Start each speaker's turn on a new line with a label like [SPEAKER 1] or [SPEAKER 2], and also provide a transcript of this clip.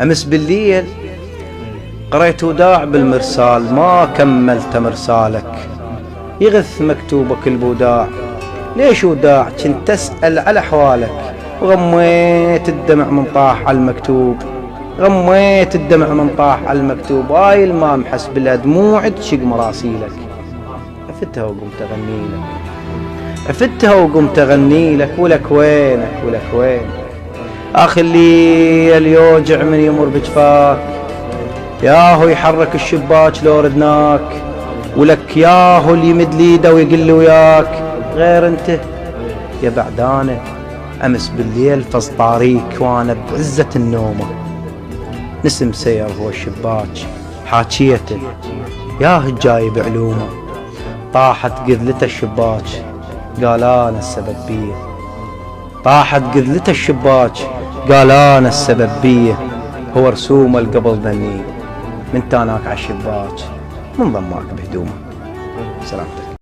[SPEAKER 1] أمس بالليل قريت وداع بالمرسال، ما كملت مرسالك، يغث مكتوبك البوداع. ليش وداع؟ كنت أسأل على أحوالك، وغميت الدمع من طاح على المكتوب، غميت الدمع من طاح على المكتوب. هاي المام حسب الدموع تشق مراسيلك. عفتها وقمت أغني لك، عفتها وقمت أغني لك، ولك وينك ولك وين آخر الليل يوجع من يمر بجفاك، ياهو يحرك الشباك لو ردناك، ولك ياهو اللي يمد ليده ويقل وياك غير انت يا بعدانه. أمس بالليل فز طاريك وانا بعزة النومة، نسم سير هو الشباك حاكيته ياه الجاي بعلومه، طاحت قذلته الشباك قال انا السبب بيه، طاحت قذلته الشباك قال انا السبب بيه، هو رسومه القبل ذني من تاناك عالشباك من ضماك بهدومه. سلامتك.